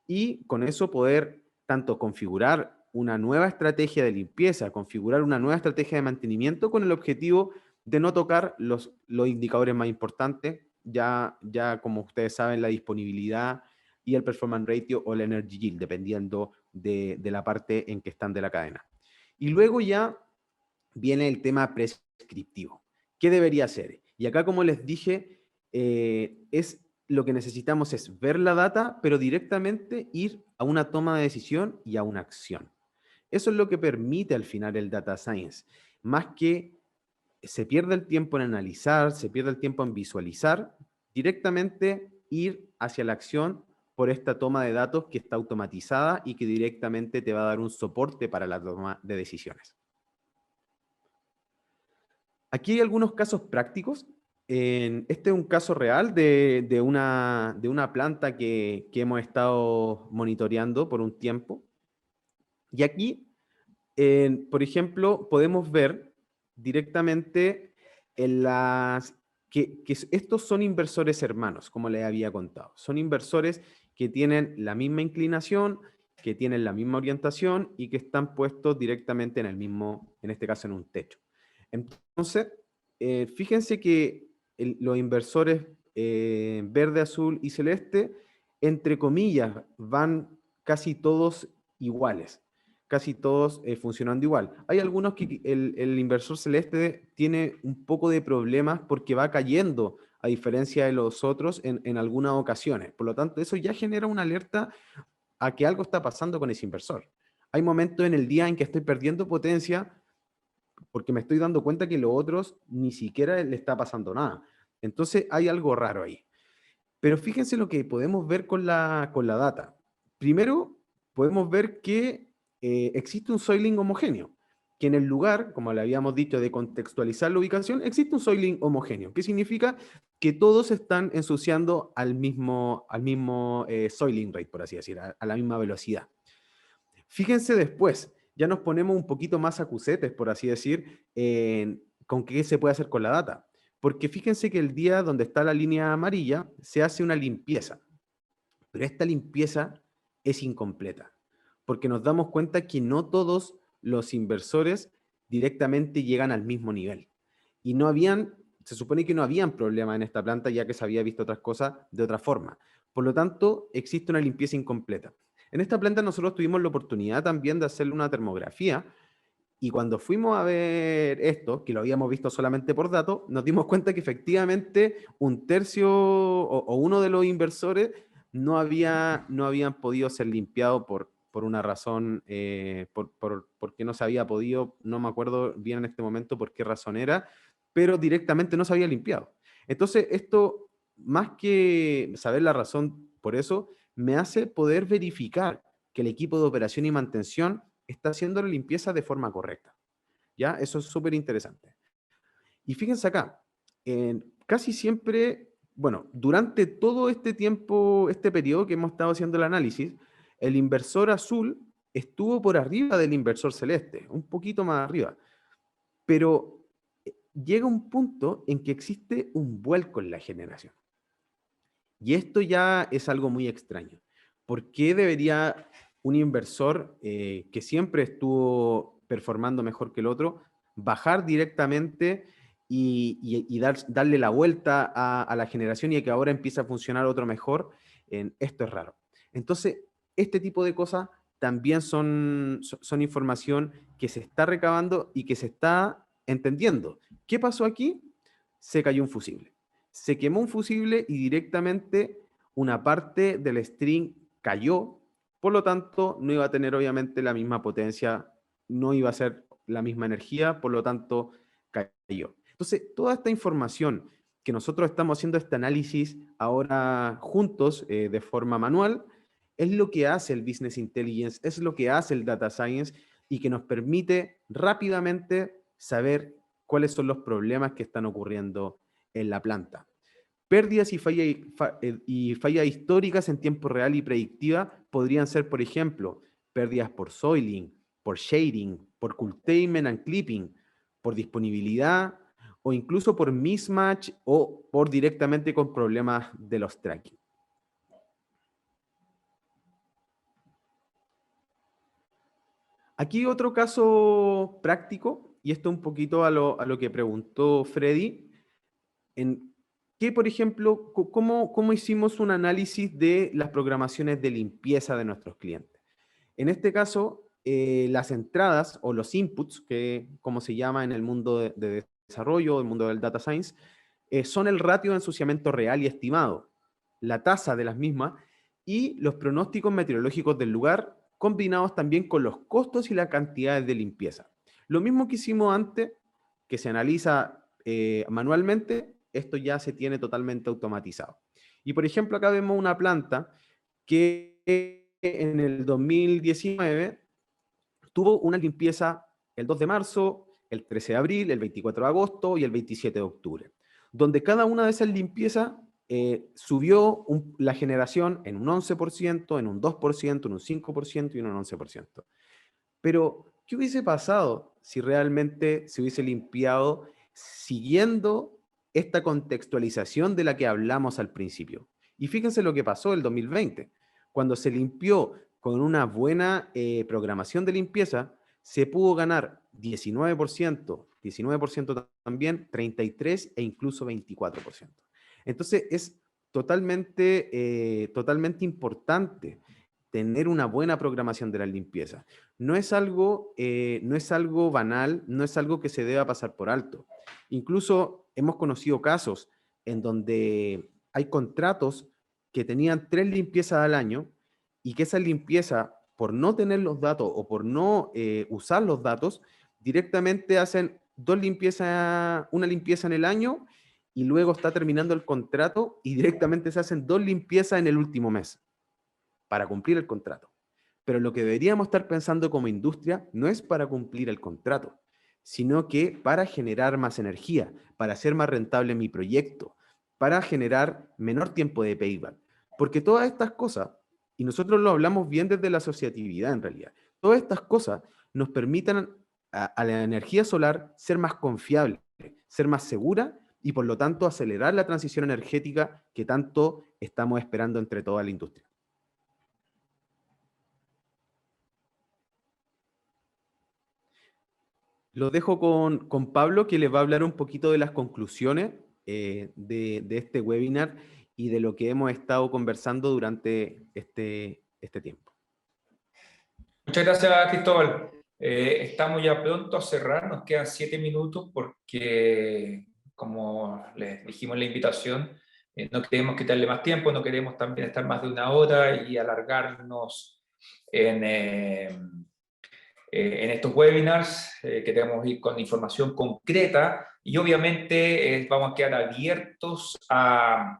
y con eso poder tanto configurar una nueva estrategia de limpieza, configurar una nueva estrategia de mantenimiento con el objetivo de no tocar los indicadores más importantes, ya como ustedes saben, la disponibilidad y el performance ratio o el energy yield, dependiendo de la parte en que están de la cadena. Y luego ya viene el tema prescriptivo. ¿Qué debería hacer? Y acá, como les dije, lo que necesitamos es ver la data, pero directamente ir a una toma de decisión y a una acción. Eso es lo que permite al final el data science. Más que se pierde el tiempo en analizar, se pierde el tiempo en visualizar, directamente ir hacia la acción por esta toma de datos que está automatizada y que directamente te va a dar un soporte para la toma de decisiones. Aquí hay algunos casos prácticos. Este es un caso real de una planta que hemos estado monitoreando por un tiempo. Y aquí, por ejemplo, podemos ver directamente que estos son inversores hermanos, como les había contado. Son inversores que tienen la misma inclinación, que tienen la misma orientación y que están puestos directamente en el mismo, en este caso en un techo. Entonces, fíjense que los inversores verde, azul y celeste, entre comillas, van casi todos iguales, casi todos funcionando igual. Hay algunos que el inversor celeste tiene un poco de problemas porque va cayendo, a diferencia de los otros, en algunas ocasiones. Por lo tanto, eso ya genera una alerta a que algo está pasando con ese inversor. Hay momentos en el día en que estoy perdiendo potencia porque me estoy dando cuenta que los otros ni siquiera le está pasando nada. Entonces hay algo raro ahí. Pero fíjense lo que podemos ver con la data. Primero, podemos ver que existe un soiling homogéneo, que en el lugar, como le habíamos dicho, de contextualizar la ubicación, existe un soiling homogéneo. ¿Qué significa? Que todos están ensuciando al mismo soiling rate, por así decir, a la misma velocidad. Fíjense después, ya nos ponemos un poquito más acusetes, por así decir, con qué se puede hacer con la data. Porque fíjense que el día donde está la línea amarilla se hace una limpieza, pero esta limpieza es incompleta, porque nos damos cuenta que no todos los inversores directamente llegan al mismo nivel. Y se supone que no habían problemas en esta planta, ya que se había visto otras cosas de otra forma. Por lo tanto, existe una limpieza incompleta. En esta planta nosotros tuvimos la oportunidad también de hacerle una termografía y cuando fuimos a ver esto, que lo habíamos visto solamente por datos, nos dimos cuenta que efectivamente un tercio o uno de los inversores no habían podido ser limpiados por una razón, porque no se había podido, no me acuerdo bien en este momento por qué razón era, pero directamente no se había limpiado. Entonces, esto, más que saber la razón por eso, me hace poder verificar que el equipo de operación y mantención está haciendo la limpieza de forma correcta. ¿Ya? Eso es súper interesante. Y fíjense acá, casi siempre, bueno, durante todo este tiempo, este periodo que hemos estado haciendo el análisis, el inversor azul estuvo por arriba del inversor celeste, un poquito más arriba. Pero llega un punto en que existe un vuelco en la generación. Y esto ya es algo muy extraño. ¿Por qué debería un inversor que siempre estuvo performando mejor que el otro bajar directamente y darle la vuelta a la generación y que ahora empiece a funcionar otro mejor? Esto es raro. Entonces, este tipo de cosas también son información que se está recabando y que se está entendiendo. ¿Qué pasó aquí? Se cayó un fusible. Se quemó un fusible y directamente una parte del string cayó, por lo tanto no iba a tener obviamente la misma potencia, no iba a ser la misma energía, por lo tanto cayó. Entonces, toda esta información que nosotros estamos haciendo este análisis ahora juntos de forma manual, es lo que hace el Business Intelligence, es lo que hace el Data Science y que nos permite rápidamente saber cuáles son los problemas que están ocurriendo en la planta. Pérdidas y fallas históricas en tiempo real y predictiva podrían ser, por ejemplo, pérdidas por soiling, por shading, por curtailment and clipping, por disponibilidad o incluso por mismatch o por directamente con problemas de los tracking. Aquí otro caso práctico, y esto un poquito a lo que preguntó Freddy, en que, por ejemplo, cómo hicimos un análisis de las programaciones de limpieza de nuestros clientes. En este caso, las entradas o los inputs, que como se llama en el mundo de desarrollo, el mundo del data science, son el ratio de ensuciamiento real y estimado, la tasa de las mismas y los pronósticos meteorológicos del lugar, combinados también con los costos y las cantidades de limpieza. Lo mismo que hicimos antes, que se analiza manualmente, esto ya se tiene totalmente automatizado. Y por ejemplo, acá vemos una planta que en el 2019 tuvo una limpieza el 2 de marzo, el 13 de abril, el 24 de agosto y el 27 de octubre, donde cada una de esas limpiezas subió la generación en un 11%, en un 2%, en un 5% y en un 11%. Pero, ¿qué hubiese pasado si realmente se hubiese limpiado siguiendo esta contextualización de la que hablamos al principio? Y fíjense lo que pasó el 2020. Cuando se limpió con una buena programación de limpieza, se pudo ganar 19% también, 33% e incluso 24%. Entonces, es totalmente importante tener una buena programación de la limpieza. No es algo banal, no es algo que se deba pasar por alto. Incluso hemos conocido casos en donde hay contratos que tenían 3 limpiezas al año y que esa limpieza, por no tener los datos o por no usar los datos, directamente hacen una limpieza en el año y luego está terminando el contrato y directamente se hacen 2 limpiezas en el último mes para cumplir el contrato. Pero lo que deberíamos estar pensando como industria no es para cumplir el contrato, sino que para generar más energía, para hacer más rentable mi proyecto, para generar menor tiempo de payback. Porque todas estas cosas, y nosotros lo hablamos bien desde la asociatividad en realidad, todas estas cosas nos permitan a la energía solar ser más confiable, ser más segura y por lo tanto acelerar la transición energética que tanto estamos esperando entre toda la industria. Los dejo con Pablo, que les va a hablar un poquito de las conclusiones de este webinar y de lo que hemos estado conversando durante este tiempo. Muchas gracias, Cristóbal. Estamos ya pronto a cerrar, nos quedan 7 minutos porque, como les dijimos en la invitación, no queremos quitarle más tiempo, no queremos también estar más de 1 hora y alargarnos en estos webinars, que tenemos que ir con información concreta y obviamente vamos a quedar abiertos a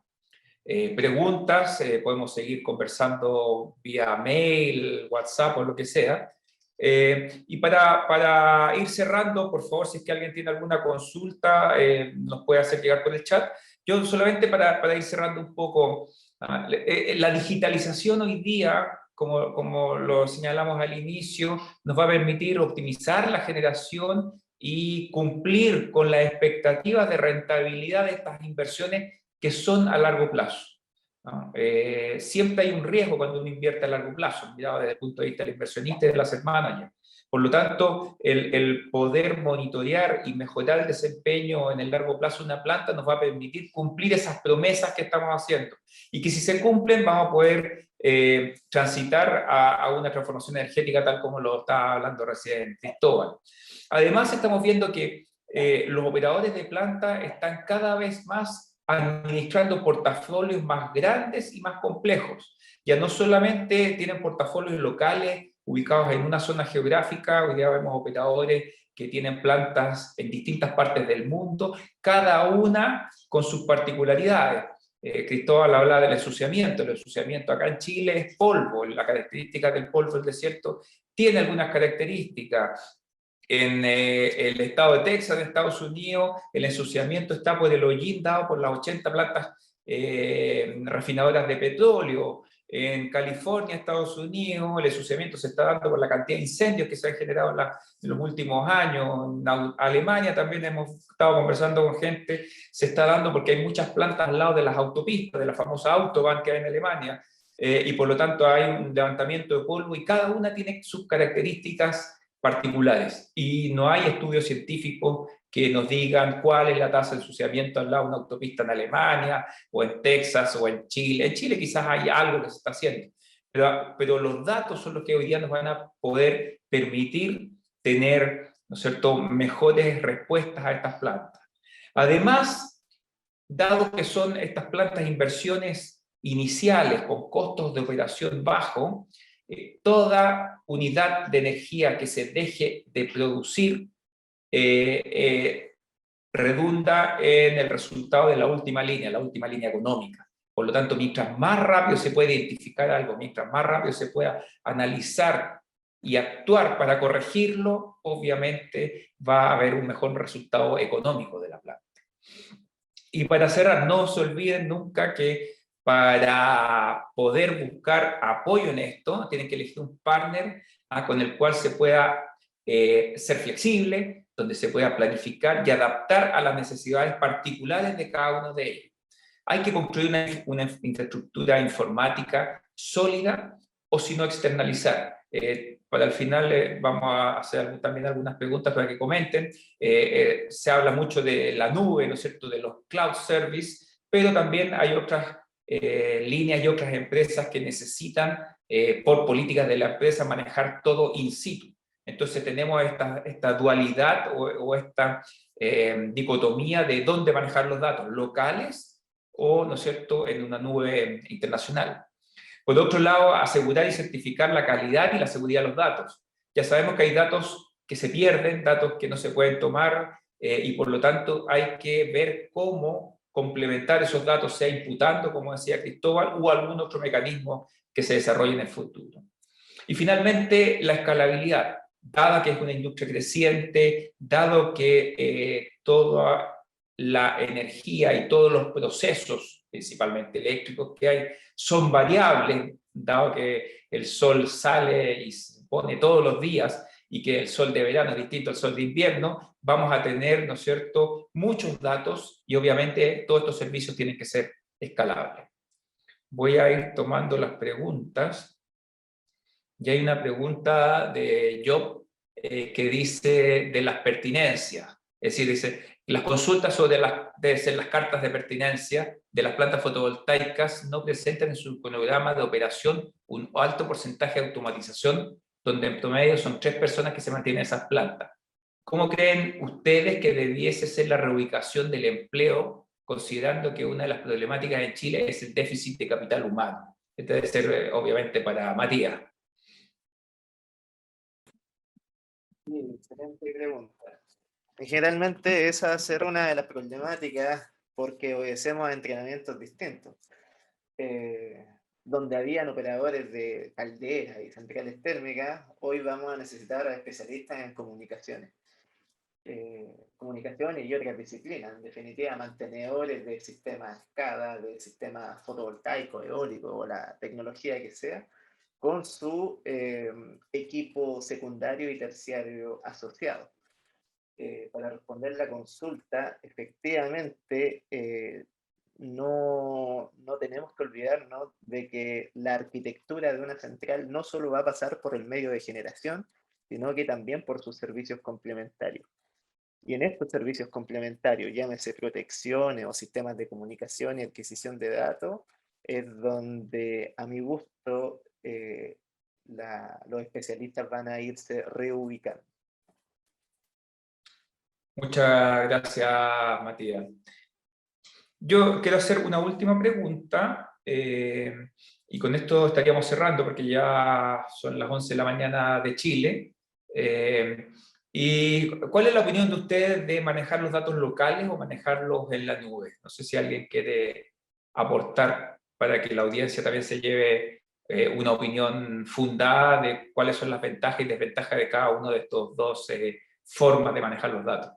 preguntas, podemos seguir conversando vía mail, WhatsApp o lo que sea. Y para ir cerrando, por favor, si es que alguien tiene alguna consulta, nos puede hacer llegar por el chat. Yo solamente para ir cerrando un poco, la digitalización hoy día, como lo señalamos al inicio, nos va a permitir optimizar la generación y cumplir con las expectativas de rentabilidad de estas inversiones que son a largo plazo, ¿no? Siempre hay un riesgo cuando uno invierte a largo plazo, mirado desde el punto de vista del inversionista y del asset manager. Por lo tanto, el poder monitorear y mejorar el desempeño en el largo plazo de una planta nos va a permitir cumplir esas promesas que estamos haciendo. Y que si se cumplen, vamos a poder transitar a una transformación energética tal como lo estaba hablando recién Cristóbal. Además, estamos viendo que los operadores de planta están cada vez más administrando portafolios más grandes y más complejos. Ya no solamente tienen portafolios locales ubicados en una zona geográfica, hoy día vemos operadores que tienen plantas en distintas partes del mundo, cada una con sus particularidades. Cristóbal habla del ensuciamiento. El ensuciamiento acá en Chile es polvo. La característica del polvo del desierto tiene algunas características. En el estado de Texas, de Estados Unidos, el ensuciamiento está por el hollín dado por las 80 plantas refinadoras de petróleo. En California, Estados Unidos, el ensuciamiento se está dando por la cantidad de incendios que se han generado en los últimos años. En Alemania también hemos estado conversando con gente, se está dando porque hay muchas plantas al lado de las autopistas, de la famosa Autobahn que hay en Alemania, y por lo tanto hay un levantamiento de polvo y cada una tiene sus características particulares. Y no hay estudios científicos que nos digan cuál es la tasa de ensuciamiento al lado de una autopista en Alemania, o en Texas, o en Chile. En Chile quizás hay algo que se está haciendo, pero los datos son los que hoy día nos van a poder permitir tener, ¿no es cierto?, mejores respuestas a estas plantas. Además, dado que son estas plantas inversiones iniciales con costos de operación bajos, toda unidad de energía que se deje de producir redunda en el resultado de la última línea económica. Por lo tanto, mientras más rápido se puede identificar algo, mientras más rápido se pueda analizar y actuar para corregirlo, obviamente va a haber un mejor resultado económico de la planta. Y para cerrar, no se olviden nunca que para poder buscar apoyo en esto, tienen que elegir un partner con el cual se pueda ser flexible, donde se pueda planificar y adaptar a las necesidades particulares de cada uno de ellos. Hay que construir una infraestructura informática sólida, o si no externalizar. Para el final vamos a hacer también algunas preguntas para que comenten. Se habla mucho de la nube, ¿no es cierto?, de los cloud service, pero también hay otras líneas y otras empresas que necesitan, por políticas de la empresa, manejar todo in situ. Entonces tenemos esta dualidad o esta dicotomía de dónde manejar los datos, locales o, ¿no es cierto?, en una nube internacional. Por otro lado, asegurar y certificar la calidad y la seguridad de los datos. Ya sabemos que hay datos que se pierden, datos que no se pueden tomar, y por lo tanto hay que ver cómo complementar esos datos, sea imputando, como decía Cristóbal, o algún otro mecanismo que se desarrolle en el futuro. Y finalmente, la escalabilidad. Dada que es una industria creciente, dado que toda la energía y todos los procesos, principalmente eléctricos que hay, son variables, dado que el sol sale y se pone todos los días, y que el sol de verano es distinto al sol de invierno, vamos a tener, ¿no es cierto?, muchos datos, y obviamente todos estos servicios tienen que ser escalables. Voy a ir tomando las preguntas. Y hay una pregunta de Job que dice de las pertinencias. Es decir, dice, las consultas sobre deben ser las cartas de pertinencia de las plantas fotovoltaicas no presentan en su cronograma de operación un alto porcentaje de automatización, donde en promedio son 3 personas que se mantienen esas plantas. ¿Cómo creen ustedes que debiese ser la reubicación del empleo, considerando que una de las problemáticas en Chile es el déficit de capital humano? Este debe ser, obviamente, para Matías. Excelente pregunta. Generalmente esa va a ser una de las problemáticas porque obedecemos a entrenamientos distintos. Donde habían operadores de calderas y centrales térmicas, hoy vamos a necesitar a especialistas en comunicaciones. Comunicaciones y otras disciplinas, en definitiva mantenedores de sistemas SCADA, de sistemas fotovoltaicos, eólicos o la tecnología que sea, con su equipo secundario y terciario asociado. Para responder la consulta, efectivamente, no tenemos que olvidarnos de que la arquitectura de una central no solo va a pasar por el medio de generación, sino que también por sus servicios complementarios. Y en estos servicios complementarios, llámese protecciones o sistemas de comunicación y adquisición de datos, es donde, a mi gusto, los especialistas van a irse reubicando. Muchas gracias, Matías. Yo quiero hacer una última pregunta, y con esto estaríamos cerrando porque ya son las 11 de la mañana de Chile, ¿Y cuál es la opinión de ustedes de manejar los datos locales o manejarlos en la nube? No sé si alguien quiere aportar para que la audiencia también se lleve una opinión fundada de cuáles son las ventajas y desventajas de cada uno de estos dos formas de manejar los datos.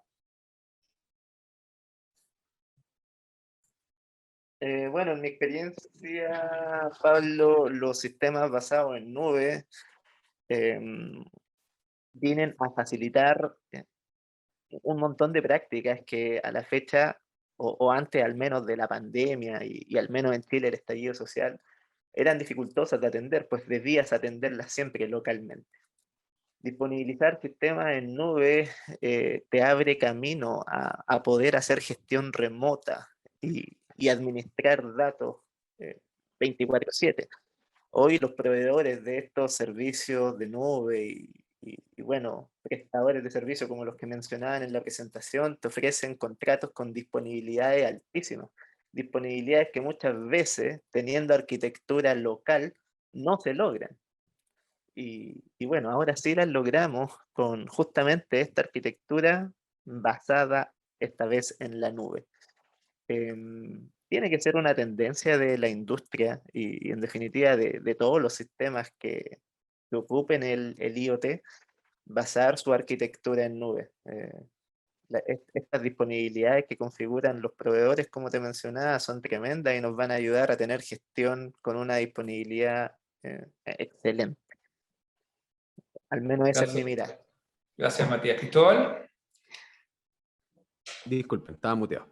Bueno, en mi experiencia, Pablo, los sistemas basados en nube em, vienen a facilitar un montón de prácticas que a la fecha, o antes al menos de la pandemia y al menos en Chile el estallido social, eran dificultosas de atender, pues debías atenderlas siempre localmente. Disponibilizar sistemas en nube te abre camino a poder hacer gestión remota y administrar datos eh, 24/7. Hoy los proveedores de estos servicios de nube y, bueno, prestadores de servicios como los que mencionaban en la presentación, te ofrecen contratos con disponibilidades altísimas. Disponibilidades que muchas veces, teniendo arquitectura local, no se logran. Y bueno, ahora sí las logramos con justamente esta arquitectura basada esta vez en la nube. Tiene que ser una tendencia de la industria y en definitiva de todos los sistemas que ocupen el IoT, basar su arquitectura en nube. Estas disponibilidades que configuran los proveedores, como te mencionaba, son tremendas y nos van a ayudar a tener gestión con una disponibilidad excelente. Al menos esa es mi Gracias, mirada. gracias Matías. Cristóbal. Disculpen, estaba muteado.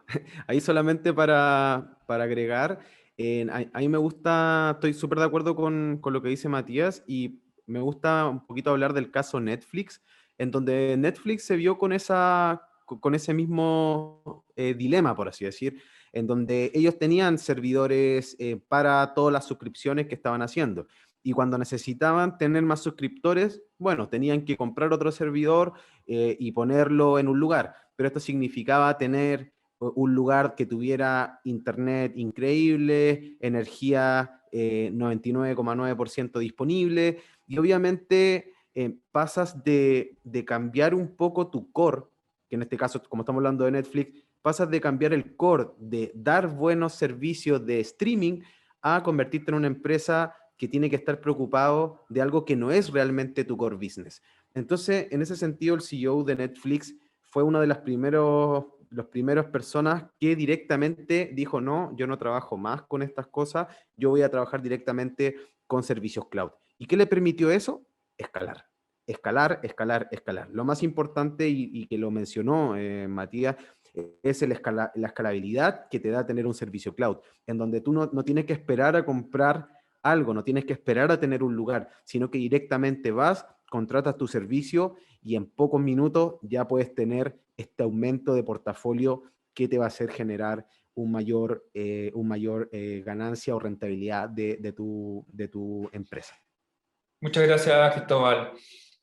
Ahí solamente para agregar, a mí me gusta, estoy súper de acuerdo con lo que dice Matías y me gusta un poquito hablar del caso Netflix, en donde Netflix se vio con ese mismo dilema, por así decir, en donde ellos tenían servidores para todas las suscripciones que estaban haciendo. Y cuando necesitaban tener más suscriptores, bueno, tenían que comprar otro servidor y ponerlo en un lugar, pero esto significaba tener un lugar que tuviera internet increíble, energía 99,9% disponible, y obviamente pasas de cambiar un poco tu core, que en este caso, como estamos hablando de Netflix, pasas de cambiar el core, de dar buenos servicios de streaming, a convertirte en una empresa que tiene que estar preocupado de algo que no es realmente tu core business. Entonces, en ese sentido, el CEO de Netflix fue una de las primeras personas que directamente dijo, no, yo no trabajo más con estas cosas, yo voy a trabajar directamente con servicios cloud. ¿Y qué le permitió eso? Escalar. Escalar, escalar, escalar. Lo más importante, y que lo mencionó Matías, es la escalabilidad que te da tener un servicio cloud, en donde tú no tienes que esperar a comprar algo, no tienes que esperar a tener un lugar, sino que directamente vas, contratas tu servicio y en pocos minutos ya puedes tener este aumento de portafolio que te va a hacer generar un mayor ganancia o rentabilidad de tu empresa. Muchas gracias, Cristóbal.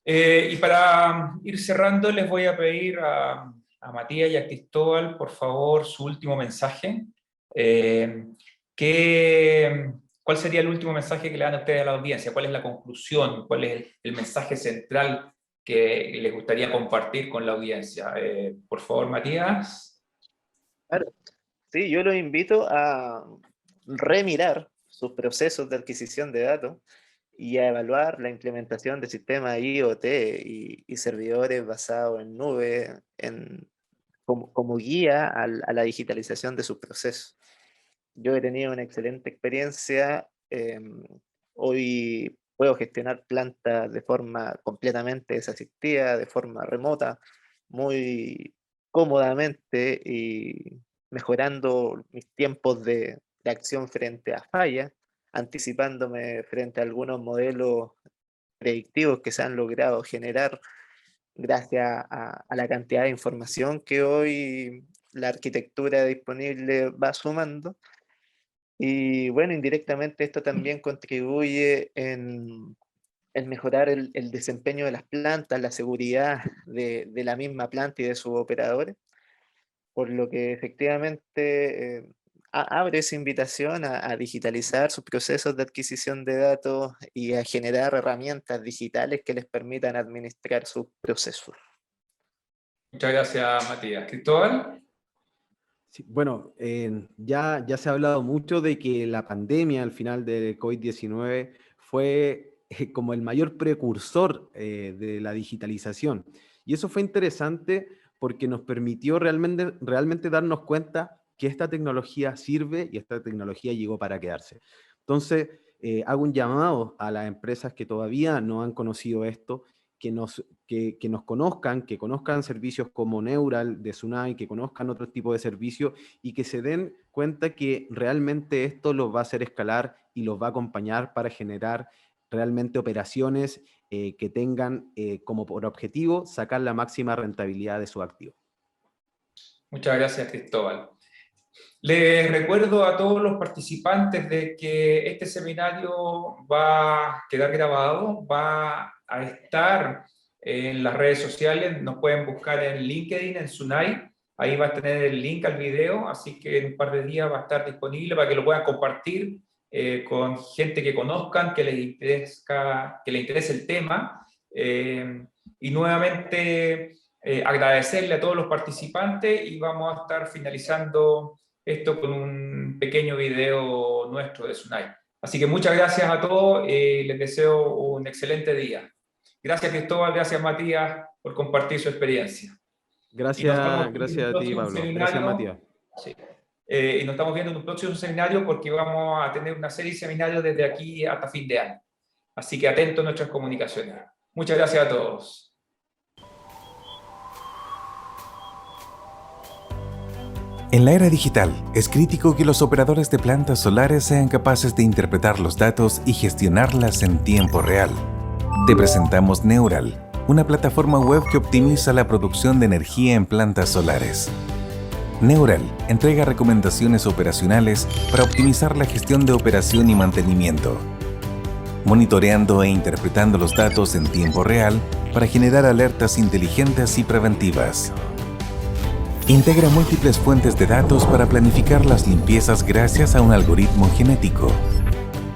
Y para ir cerrando, les voy a pedir a Matías y a Cristóbal, por favor, su último mensaje. ¿Cuál sería el último mensaje que le dan a ustedes a la audiencia? ¿Cuál es la conclusión? ¿Cuál es el mensaje central que les gustaría compartir con la audiencia? Por favor, Matías. Claro. Sí, yo los invito a remirar sus procesos de adquisición de datos y a evaluar la implementación de sistemas IoT y servidores basados en nube como guía a la digitalización de sus procesos. Yo he tenido una excelente experiencia. Hoy puedo gestionar plantas de forma completamente desasistida, de forma remota, muy cómodamente y mejorando mis tiempos de acción frente a fallas, anticipándome frente a algunos modelos predictivos que se han logrado generar gracias a la cantidad de información que hoy la arquitectura disponible va sumando. Y bueno, indirectamente esto también contribuye en mejorar el desempeño de las plantas, la seguridad de la misma planta y de sus operadores, por lo que efectivamente abre esa invitación a digitalizar sus procesos de adquisición de datos y a generar herramientas digitales que les permitan administrar sus procesos. Muchas gracias, Matías. Cristóbal. Sí, bueno, ya se ha hablado mucho de que la pandemia al final del COVID-19 fue como el mayor precursor de la digitalización. Y eso fue interesante porque nos permitió realmente darnos cuenta que esta tecnología sirve y esta tecnología llegó para quedarse. Entonces, hago un llamado a las empresas que todavía no han conocido esto, que nos conozcan, que conozcan servicios como Neural de Sunai, que conozcan otro tipo de servicios y que se den cuenta que realmente esto los va a hacer escalar y los va a acompañar para generar realmente operaciones que tengan como por objetivo sacar la máxima rentabilidad de su activo. Muchas gracias, Cristóbal. Les recuerdo a todos los participantes de que este seminario va a quedar grabado, va a estar en las redes sociales, nos pueden buscar en LinkedIn, en Sunai, ahí va a tener el link al video, así que en un par de días va a estar disponible para que lo puedan compartir con gente que conozcan, que les interese el tema. Y nuevamente agradecerle a todos los participantes y vamos a estar finalizando esto con un pequeño video nuestro de Sunai. Así que muchas gracias a todos, les deseo un excelente día. Gracias Cristóbal, gracias Matías por compartir su experiencia. Gracias a ti, Pablo. Gracias, Matías. Sí. Y nos estamos viendo en un próximo seminario porque vamos a tener una serie de seminarios desde aquí hasta fin de año. Así que atentos a nuestras comunicaciones. Muchas gracias a todos. En la era digital, es crítico que los operadores de plantas solares sean capaces de interpretar los datos y gestionarlas en tiempo real. Te presentamos Neural, una plataforma web que optimiza la producción de energía en plantas solares. Neural entrega recomendaciones operacionales para optimizar la gestión de operación y mantenimiento, monitoreando e interpretando los datos en tiempo real para generar alertas inteligentes y preventivas. Integra múltiples fuentes de datos para planificar las limpiezas gracias a un algoritmo genético.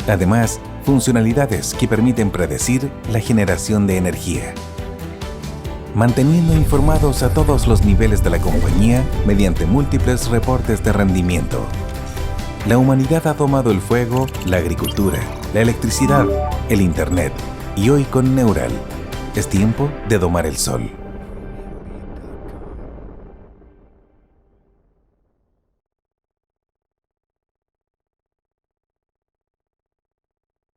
Además, funcionalidades que permiten predecir la generación de energía, manteniendo informados a todos los niveles de la compañía mediante múltiples reportes de rendimiento. La humanidad ha tomado el fuego, la agricultura, la electricidad, el Internet y hoy con Neural es tiempo de domar el sol.